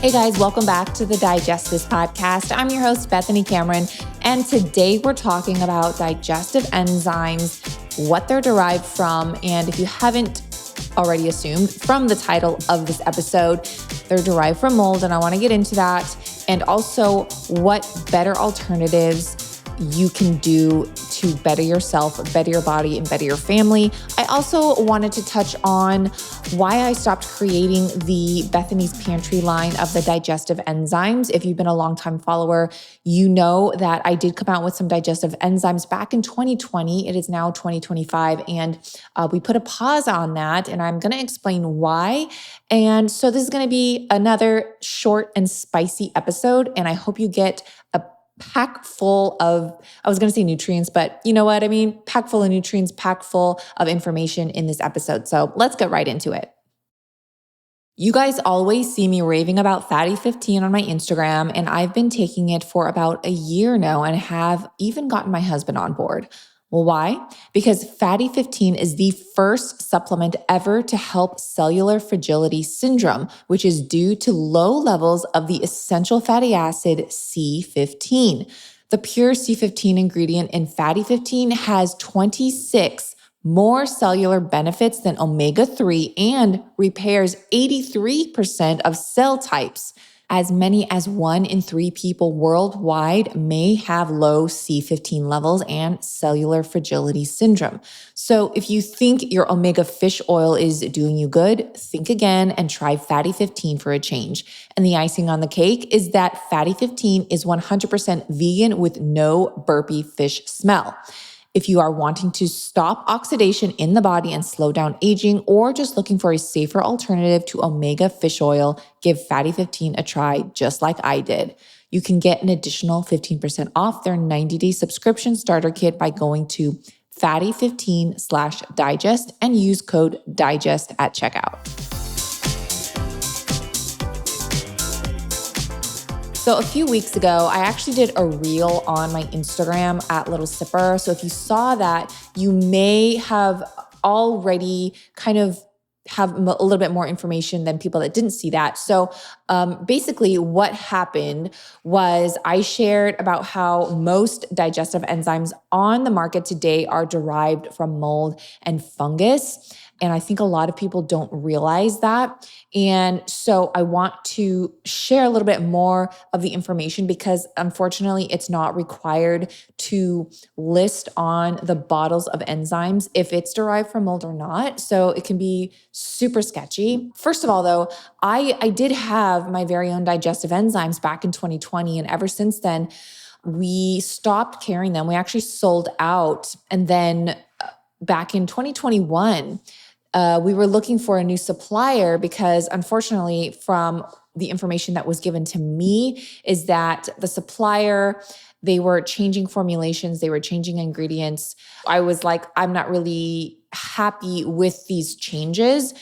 Hey guys, welcome back to the Digest This podcast. I'm your host, Bethany Cameron, and today we're talking about digestive enzymes, what they're derived from, and if you haven't already assumed from the title of this episode, they're derived from mold, and I want to get into that, and also what better alternatives you can do to better yourself, better your body, and better your family. I also wanted to touch on why I stopped creating the Bethany's Pantry line of the digestive enzymes. If you've been a longtime follower, you know that I did come out with some digestive enzymes back in 2020. It is now 2025, and we put a pause on that, and I'm going to explain why. And so this is going to be another short and spicy episode, and I hope you get a pack full of, I was going to say nutrients, but you know what I mean? Pack full of nutrients, pack full of information in this episode. So let's get right into it. You guys always see me raving about Fatty 15 on my Instagram, and I've been taking it for about a year now and have even gotten my husband on board. Well, why? Because Fatty 15 is the first supplement ever to help cellular fragility syndrome, which is due to low levels of the essential fatty acid C15. The pure C15 ingredient in Fatty 15 has 26 more cellular benefits than omega-3 and repairs 83% of cell types. As many as 1 in 3 people worldwide may have low C15 levels and cellular fragility syndrome. So if you think your omega fish oil is doing you good, think again and try Fatty 15 for a change. And the icing on the cake is that Fatty 15 is 100% vegan with no burpy fish smell. If you are wanting to stop oxidation in the body and slow down aging, or just looking for a safer alternative to omega fish oil, give Fatty 15 a try just like I did. You can get an additional 15% off their 90-day subscription starter kit by going to fatty15/digest and use code DIGEST at checkout. So a few weeks ago, I actually did a reel on my Instagram at Little Sipper. So if you saw that, you may have already kind of have a little bit more information than people that didn't see that. So basically what happened was I shared about how most digestive enzymes on the market today are derived from mold and fungus. And I think a lot of people don't realize that. And so I want to share a little bit more of the information because unfortunately it's not required to list on the bottles of enzymes if it's derived from mold or not. So it can be super sketchy. First of all, though, I did have my very own digestive enzymes back in 2020. And ever since then, we stopped carrying them. We actually sold out. And then back in 2021, we were looking for a new supplier because unfortunately from the information that was given to me is that the supplier, they were changing formulations, they were changing ingredients. I was like, I'm not really happy with these changes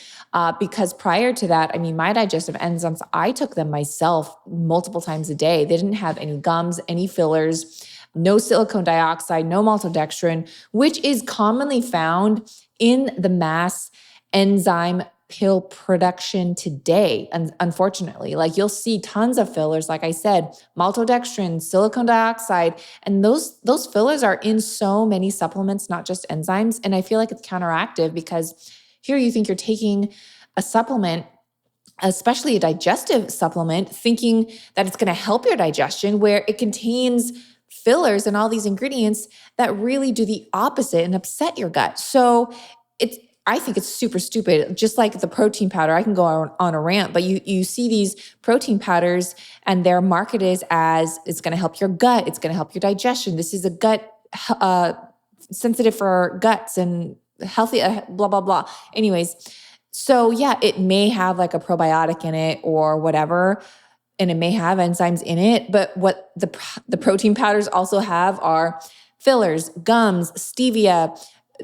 because prior to that, I mean, my digestive enzymes, I took them myself multiple times a day. They didn't have any gums, any fillers, no silicone dioxide, no maltodextrin, which is commonly found in the mass enzyme pill production today. And unfortunately, like you'll see tons of fillers, like I said, maltodextrin, silicone dioxide, and those fillers are in so many supplements, not just enzymes. And I feel like it's counteractive because here you think you're taking a supplement, especially a digestive supplement, thinking that it's going to help your digestion, where it contains fillers and all these ingredients that really do the opposite and upset your gut. So I think it's super stupid. Just like the protein powder, I can go on a rant, but you see these protein powders and they're marketed as it's going to help your gut. It's going to help your digestion. This is a gut, sensitive for guts and healthy, blah, blah, blah. Anyways, so yeah, it may have like a probiotic in it or whatever, and it may have enzymes in it, but what the protein powders also have are fillers, gums, stevia,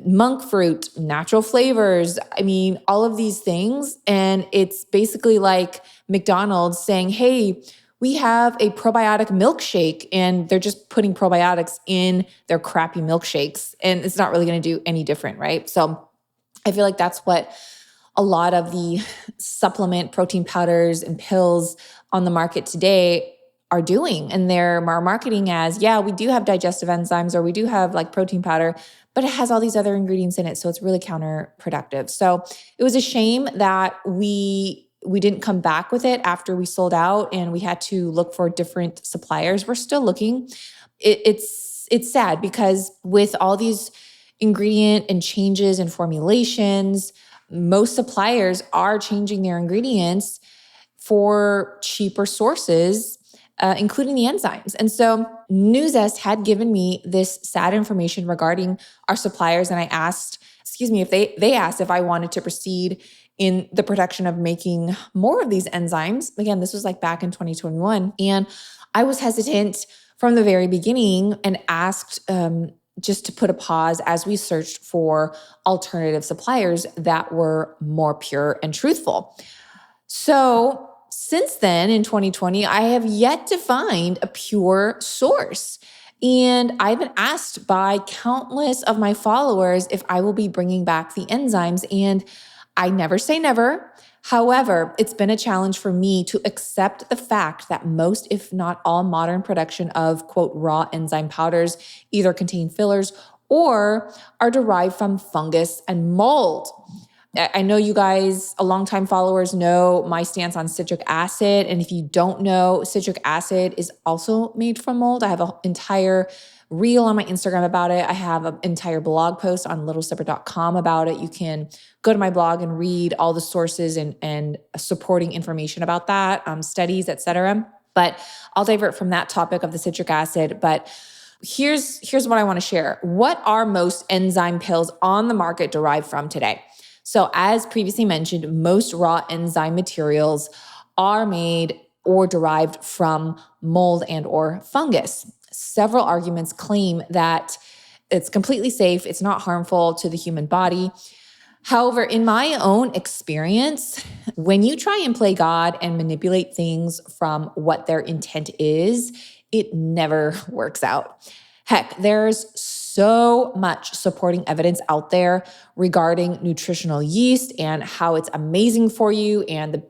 monk fruit, natural flavors. I mean, all of these things. And it's basically like McDonald's saying, hey, we have a probiotic milkshake, and they're just putting probiotics in their crappy milkshakes. And it's not really going to do any different, right? So I feel like that's what a lot of the supplement protein powders and pills on the market today are doing. And they're marketing as, yeah, we do have digestive enzymes, or we do have like protein powder, but it has all these other ingredients in it. So it's really counterproductive. So it was a shame that we didn't come back with it after we sold out and we had to look for different suppliers. We're still looking. It's sad because with all these ingredient and changes and formulations, most suppliers are changing their ingredients for cheaper sources, including the enzymes. And so Newzest had given me this sad information regarding our suppliers. And I asked, if they asked if I wanted to proceed in the production of making more of these enzymes. Again, this was like back in 2021. And I was hesitant from the very beginning and asked just to put a pause as we searched for alternative suppliers that were more pure and truthful. So since then, in 2020, I have yet to find a pure source. And I've been asked by countless of my followers if I will be bringing back the enzymes. And I never say never. However, it's been a challenge for me to accept the fact that most, if not all, modern production of, quote, raw enzyme powders either contain fillers or are derived from fungus and mold. I know you guys, longtime followers, know my stance on citric acid. And if you don't know, citric acid is also made from mold. I have an entire reel on my Instagram about it. I have an entire blog post on littlesipper.com about it. You can go to my blog and read all the sources and supporting information about that, studies, etc. But I'll divert from that topic of the citric acid. But here's what I want to share. What are most enzyme pills on the market derived from today? So as previously mentioned, most raw enzyme materials are made or derived from mold and or fungus. Several arguments claim that it's completely safe, it's not harmful to the human body. However, in my own experience, when you try and play God and manipulate things from what their intent is, it never works out. Heck, there's so much supporting evidence out there regarding nutritional yeast and how it's amazing for you and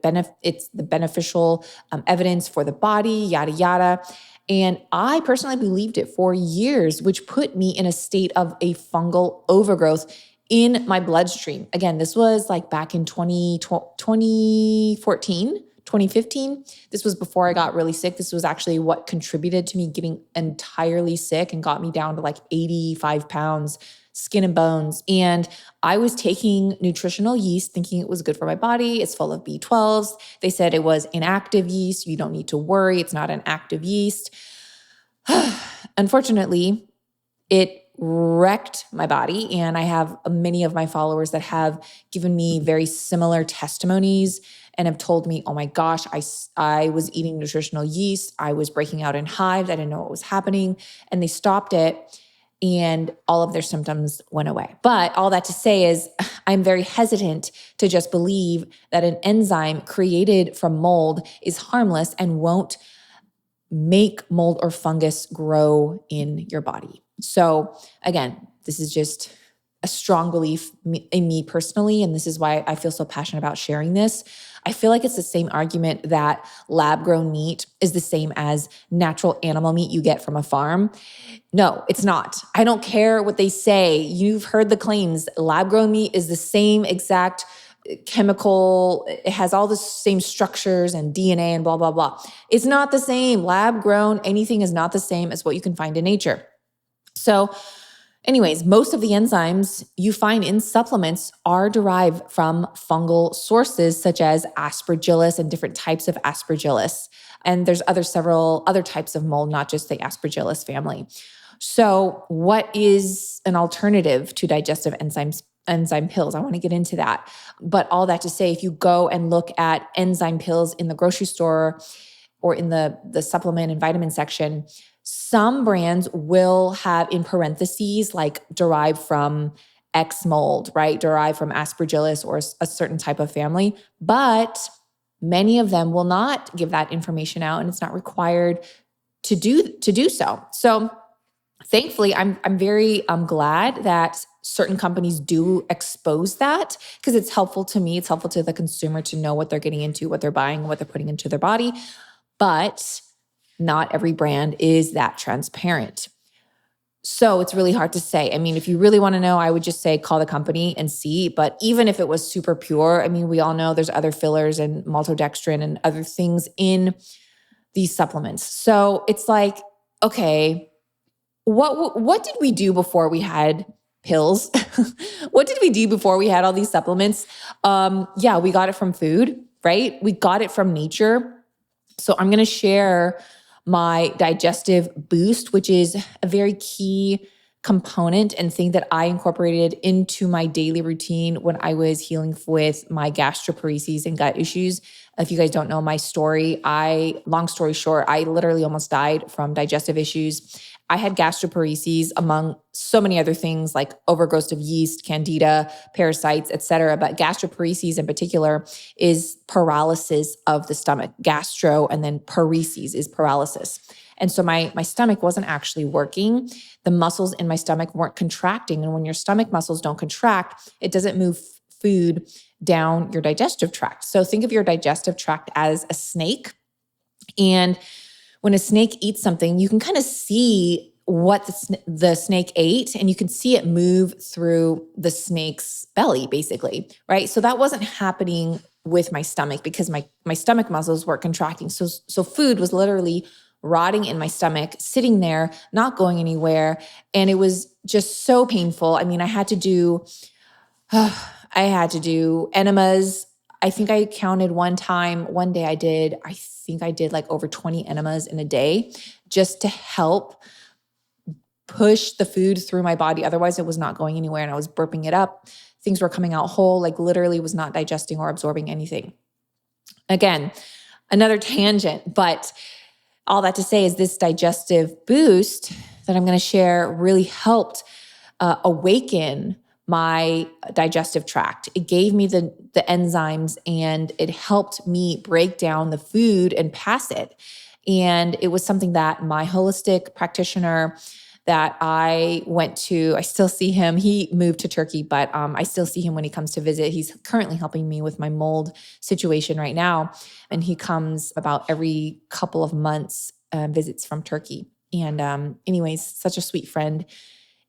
it's the beneficial evidence for the body, yada, yada. And I personally believed it for years, which put me in a state of a fungal overgrowth in my bloodstream. Again, this was like back in 2014, 2015. This was before I got really sick. This was actually what contributed to me getting entirely sick and got me down to like 85 pounds, skin and bones. And I was taking nutritional yeast thinking it was good for my body. It's full of B12s. They said it was inactive yeast. You don't need to worry. It's not an active yeast. Unfortunately, it wrecked my body. And I have many of my followers that have given me very similar testimonies and have told me, oh my gosh, I was eating nutritional yeast. I was breaking out in hives. I didn't know what was happening. And they stopped it and all of their symptoms went away. But all that to say is I'm very hesitant to just believe that an enzyme created from mold is harmless and won't make mold or fungus grow in your body. So again, this is just a strong belief in me personally, and this is why I feel so passionate about sharing this. I feel like it's the same argument that lab-grown meat is the same as natural animal meat you get from a farm. No, it's not. I don't care what they say. You've heard the claims. Lab-grown meat is the same exact chemical. It has all the same structures and DNA and blah, blah, blah. It's not the same. Lab-grown, anything is not the same as what you can find in nature. So anyways, most of the enzymes you find in supplements are derived from fungal sources such as aspergillus and different types of aspergillus. And there's several other types of mold, not just the aspergillus family. So what is an alternative to digestive enzyme pills? I want to get into that. But all that to say, if you go and look at enzyme pills in the grocery store or in the supplement and vitamin section, some brands will have in parentheses like derived from X mold, right? Derived from aspergillus or a certain type of family. But many of them will not give that information out, and it's not required to do so. So Thankfully, I'm very glad that certain companies do expose that, because it's helpful to me. It's helpful to the consumer to know what they're getting into, what they're buying, what they're putting into their body. But not every brand is that transparent. So it's really hard to say. I mean, if you really want to know, I would just say call the company and see. But even if it was super pure, I mean, we all know there's other fillers and maltodextrin and other things in these supplements. So it's like, okay, what did we do before we had pills? What did we do before we had all these supplements? Yeah, we got it from food, right? We got it from nature. So I'm going to share my digestive boost, which is a very key component and thing that I incorporated into my daily routine when I was healing with my gastroparesis and gut issues. If you guys don't know my story, long story short, I literally almost died from digestive issues. I had gastroparesis among so many other things like overgrowth of yeast, candida, parasites, etc. But gastroparesis in particular is paralysis of the stomach. Gastro and then paresis is paralysis. And so my stomach wasn't actually working. The muscles in my stomach weren't contracting. And when your stomach muscles don't contract, it doesn't move food down your digestive tract. So think of your digestive tract as a snake. And when a snake eats something, you can kind of see what the snake ate, and you can see it move through the snake's belly, basically, right? So that wasn't happening with my stomach because my stomach muscles were contracting. So food was literally rotting in my stomach, sitting there, not going anywhere. And it was just so painful. I mean, I had to do enemas. I think I counted one day I think I did like over 20 enemas in a day just to help push the food through my body. Otherwise, it was not going anywhere and I was burping it up. Things were coming out whole, like literally was not digesting or absorbing anything. Again, another tangent, but all that to say is this digestive boost that I'm going to share really helped awaken my digestive tract. It gave me the enzymes and it helped me break down the food and pass it. And it was something that my holistic practitioner that I went to, I still see him. He moved to Turkey, but I still see him when he comes to visit. He's currently helping me with my mold situation right now. And he comes about every couple of months, visits from Turkey. And anyways, such a sweet friend.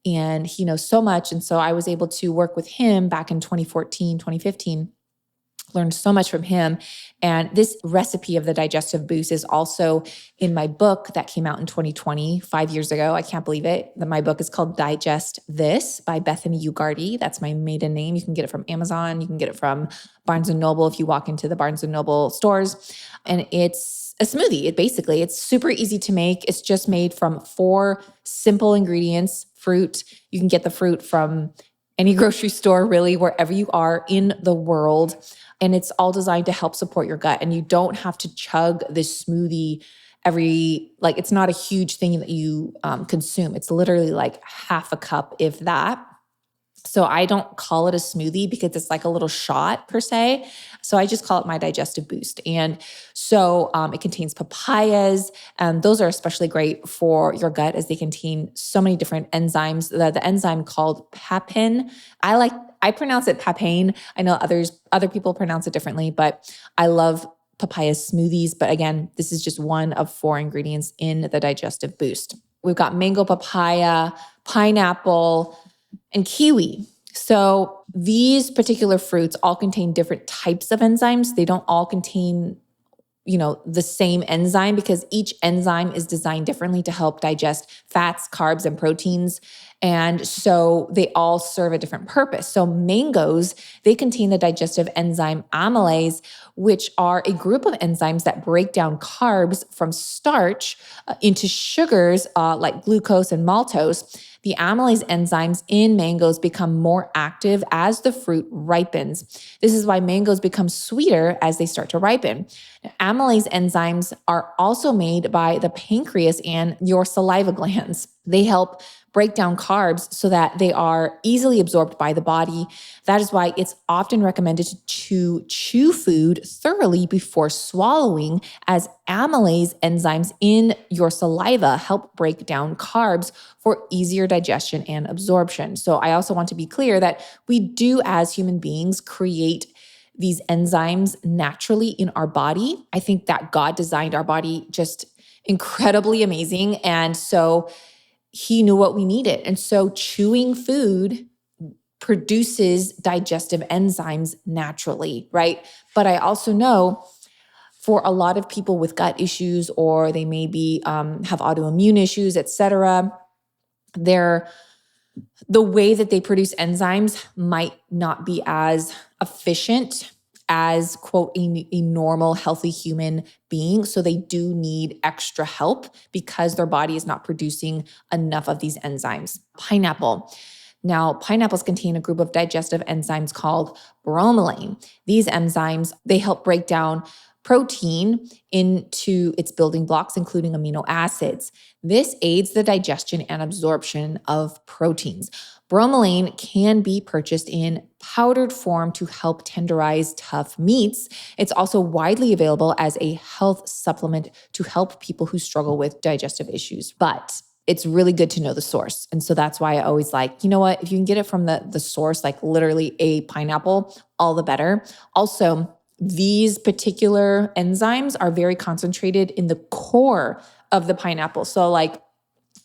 And he knows so much. And so I was able to work with him back in 2014, 2015, learned so much from him. And this recipe of the digestive boost is also in my book that came out in 2020, 5 years ago. I can't believe it. My book is called Digest This by Bethany Ugardi. That's my maiden name. You can get it from Amazon. You can get it from Barnes & Noble if you walk into the Barnes & Noble stores. And it's a smoothie. It's super easy to make. It's just made from 4 simple ingredients. Fruit. You can get the fruit from any grocery store, really, wherever you are in the world. And it's all designed to help support your gut. And you don't have to chug this smoothie it's not a huge thing that you consume. It's literally like half a cup, if that. So I don't call it a smoothie because it's like a little shot per se. So I just call it my digestive boost. And so it contains papayas. And those are especially great for your gut as they contain so many different enzymes. The enzyme called papain. I pronounce it papain. I know other people pronounce it differently, but I love papaya smoothies. But again, this is just one of 4 ingredients in the digestive boost. We've got mango, papaya, pineapple, and kiwi. So these particular fruits all contain different types of enzymes. They don't all contain, the same enzyme because each enzyme is designed differently to help digest fats, carbs, and proteins. And so they all serve a different purpose. So mangoes, they contain the digestive enzyme amylase, which are a group of enzymes that break down carbs from starch into sugars like glucose and maltose. The amylase enzymes in mangoes become more active as the fruit ripens. This is why mangoes become sweeter as they start to ripen. Amylase enzymes are also made by the pancreas and your saliva glands. They help break down carbs so that they are easily absorbed by the body. That is why it's often recommended to chew food thoroughly before swallowing, as amylase enzymes in your saliva help break down carbs for easier digestion and absorption. So I also want to be clear that we do, as human beings, create these enzymes naturally in our body. I think that God designed our body just incredibly amazing. And so he knew what we needed. And so chewing food produces digestive enzymes naturally, right? But I also know for a lot of people with gut issues, or they maybe have autoimmune issues, etc., the way that they produce enzymes might not be as efficient as, quote, a normal, healthy human being. So they do need extra help because their body is not producing enough of these enzymes. Pineapple. Now, pineapples contain a group of digestive enzymes called bromelain. These enzymes, they help break down protein into its building blocks, including amino acids. This aids the digestion and absorption of proteins. Bromelain can be purchased in powdered form to help tenderize tough meats. It's also widely available as a health supplement to help people who struggle with digestive issues. But it's really good to know the source. And so that's why I always like, you know what, if you can get it from the source, like literally a pineapple, all the better. Also, these particular enzymes are very concentrated in the core of the pineapple. So like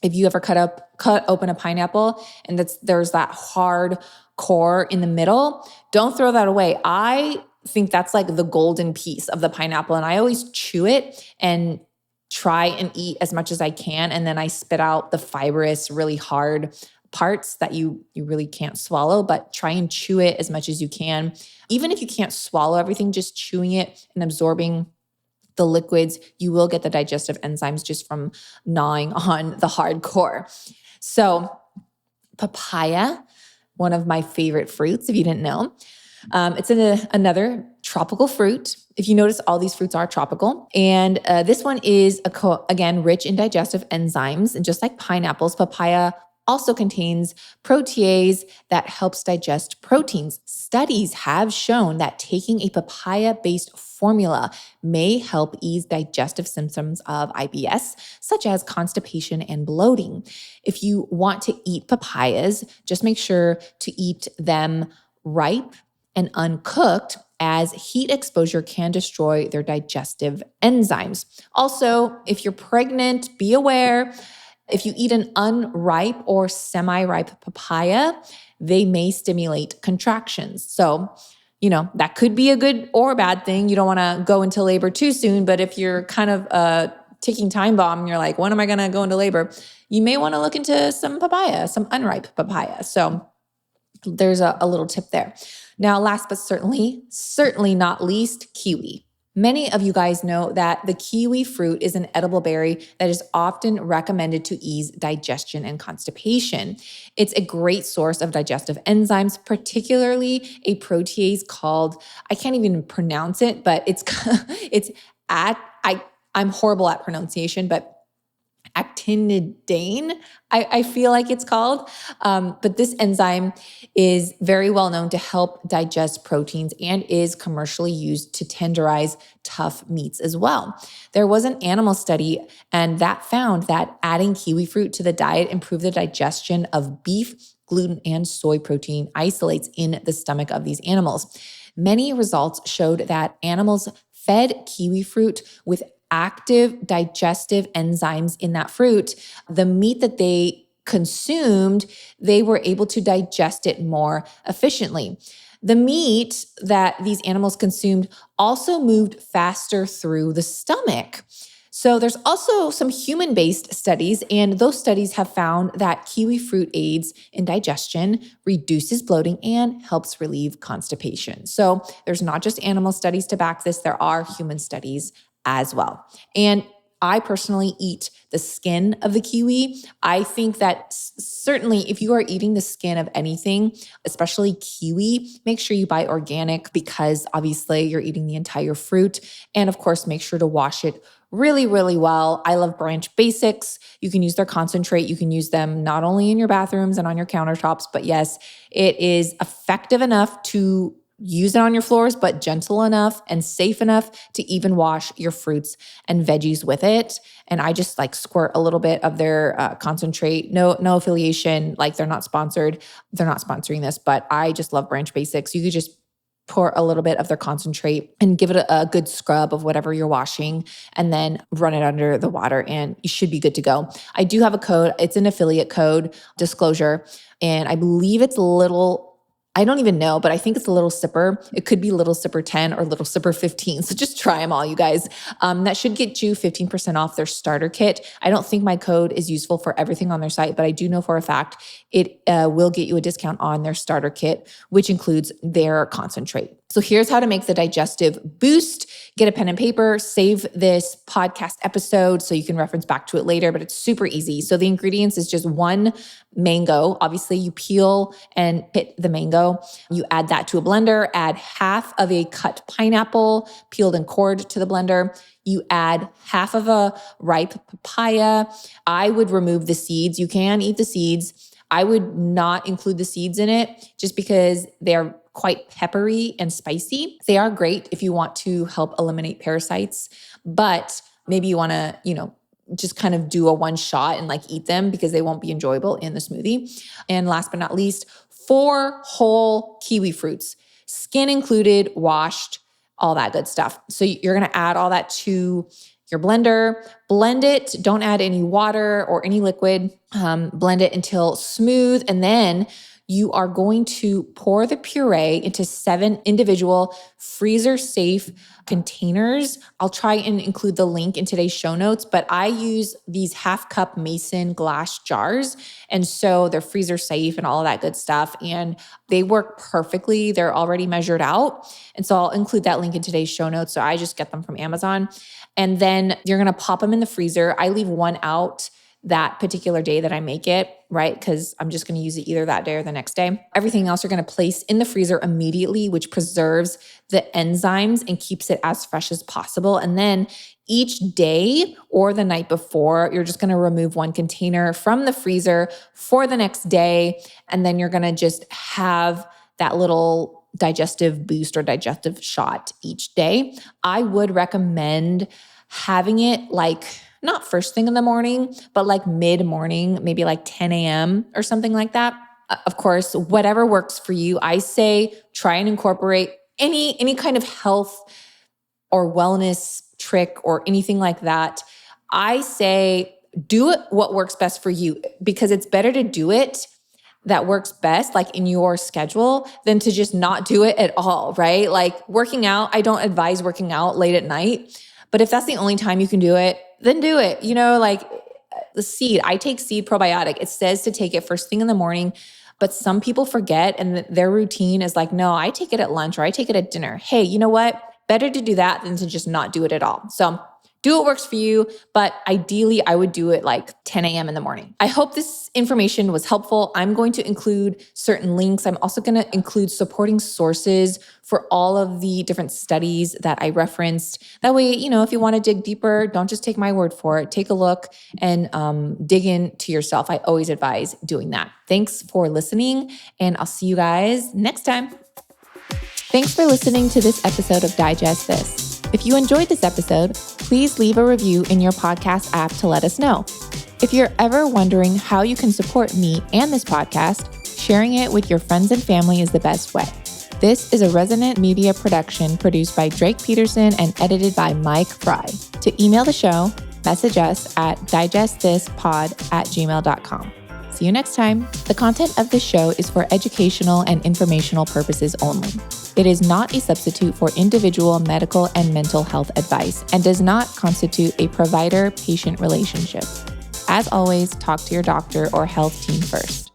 if you ever cut open a pineapple and there's that hard core in the middle, don't throw that away. I think that's like the golden piece of the pineapple. And I always chew it and try and eat as much as I can. And then I spit out the fibrous, really hard parts that you really can't swallow, but try and chew it as much as you can. Even if you can't swallow everything, just chewing it and absorbing the liquids, you will get the digestive enzymes just from gnawing on the hard core. So papaya, one of my favorite fruits, if you didn't know. It's another tropical fruit. If you notice, all these fruits are tropical. And this one is, again, rich in digestive enzymes. And just like pineapples, papaya also contains protease that helps digest proteins. Studies have shown that taking a papaya-based formula may help ease digestive symptoms of IBS, such as constipation and bloating. If you want to eat papayas, just make sure to eat them ripe and uncooked, as heat exposure can destroy their digestive enzymes. Also, if you're pregnant, be aware. If you eat an unripe or semi-ripe papaya, they may stimulate contractions. So, that could be a good or a bad thing. You don't want to go into labor too soon, but if you're kind of a ticking time bomb and you're like, when am I going to go into labor? You may want to look into some papaya, some unripe papaya. So there's a little tip there. Now, last but certainly not least, kiwi. Many of you guys know that the kiwi fruit is an edible berry that is often recommended to ease digestion and constipation. It's a great source of digestive enzymes, particularly a protease called, I can't even pronounce it, but I'm horrible at pronunciation, but actinidine, I feel like it's called. But this enzyme is very well known to help digest proteins and is commercially used to tenderize tough meats as well. There was an animal study and that found that adding kiwi fruit to the diet improved the digestion of beef, gluten, and soy protein isolates in the stomach of these animals. Many results showed that animals fed kiwi fruit with active digestive enzymes in that fruit, the meat that they consumed, they were able to digest it more efficiently. The meat that these animals consumed also moved faster through the stomach. So there's also some human-based studies, and those studies have found that kiwi fruit aids in digestion, reduces bloating, and helps relieve constipation. So there's not just animal studies to back this, there are human studies as well. And I personally eat the skin of the kiwi. I think that certainly if you are eating the skin of anything, especially kiwi, make sure you buy organic because obviously you're eating the entire fruit. And of course, make sure to wash it really, really well. I love Branch Basics. You can use their concentrate. You can use them not only in your bathrooms and on your countertops, but yes, it is effective enough to use it on your floors, but gentle enough and safe enough to even wash your fruits and veggies with it. And I just like squirt a little bit of their concentrate. No affiliation. Like they're not sponsored. They're not sponsoring this, but I just love Branch Basics. You could just pour a little bit of their concentrate and give it a good scrub of whatever you're washing and then run it under the water and you should be good to go. I do have a code. It's an affiliate code, disclosure. And I believe it's I don't even know, but I think it's a Little Sipper. It could be Little Sipper 10 or Little Sipper 15. So just try them all, you guys. That should get you 15% off their starter kit. I don't think my code is useful for everything on their site, but I do know for a fact it will get you a discount on their starter kit, which includes their concentrate. So here's how to make the digestive boost. Get a pen and paper, save this podcast episode so you can reference back to it later, but it's super easy. So the ingredients is just 1 mango. Obviously you peel and pit the mango. You add that to a blender, add half of a cut pineapple, peeled and cored to the blender. You add half of a ripe papaya. I would remove the seeds. You can eat the seeds. I would not include the seeds in it just because they're quite peppery and spicy. They are great if you want to help eliminate parasites, but maybe you want to, just kind of do a one shot and like eat them because they won't be enjoyable in the smoothie. And last but not least, 4 whole kiwi fruits, skin included, washed, all that good stuff. So you're going to add all that to your blender, blend it. Don't add any water or any liquid. Blend it until smooth. And then you are going to pour the puree into 7 individual freezer-safe containers. I'll try and include the link in today's show notes, but I use these half-cup mason glass jars. And so they're freezer-safe and all of that good stuff. And they work perfectly. They're already measured out. And so I'll include that link in today's show notes. So I just get them from Amazon. And then you're going to pop them in the freezer. I leave 1 out that particular day that I make it, right? Because I'm just going to use it either that day or the next day. Everything else you're going to place in the freezer immediately, which preserves the enzymes and keeps it as fresh as possible. And then each day or the night before, you're just going to remove 1 container from the freezer for the next day. And then you're going to just have that little digestive boost or digestive shot each day. I would recommend having it like not first thing in the morning, but like mid-morning, maybe like 10 a.m. or something like that. Of course, whatever works for you. I say try and incorporate any kind of health or wellness trick or anything like that. I say do it what works best for you because it's better to do it that works best, like in your schedule, than to just not do it at all, right? Like working out, I don't advise working out late at night, but if that's the only time you can do it, then do it. Like the seed, I take seed probiotic. It says to take it first thing in the morning, but some people forget and their routine is like, no, I take it at lunch or I take it at dinner. Hey, you know what? Better to do that than to just not do it at all. So do what works for you, but ideally I would do it like 10 a.m. in the morning. I hope this information was helpful. I'm going to include certain links. I'm also going to include supporting sources for all of the different studies that I referenced. That way, if you want to dig deeper, don't just take my word for it. Take a look and dig into yourself. I always advise doing that. Thanks for listening, and I'll see you guys next time. Thanks for listening to this episode of Digest This. If you enjoyed this episode, please leave a review in your podcast app to let us know. If you're ever wondering how you can support me and this podcast, sharing it with your friends and family is the best way. This is a Resonant Media production produced by Drake Peterson and edited by Mike Fry. To email the show, message us at digestthispod@gmail.com. See you next time. The content of this show is for educational and informational purposes only. It is not a substitute for individual medical and mental health advice and does not constitute a provider-patient relationship. As always, talk to your doctor or health team first.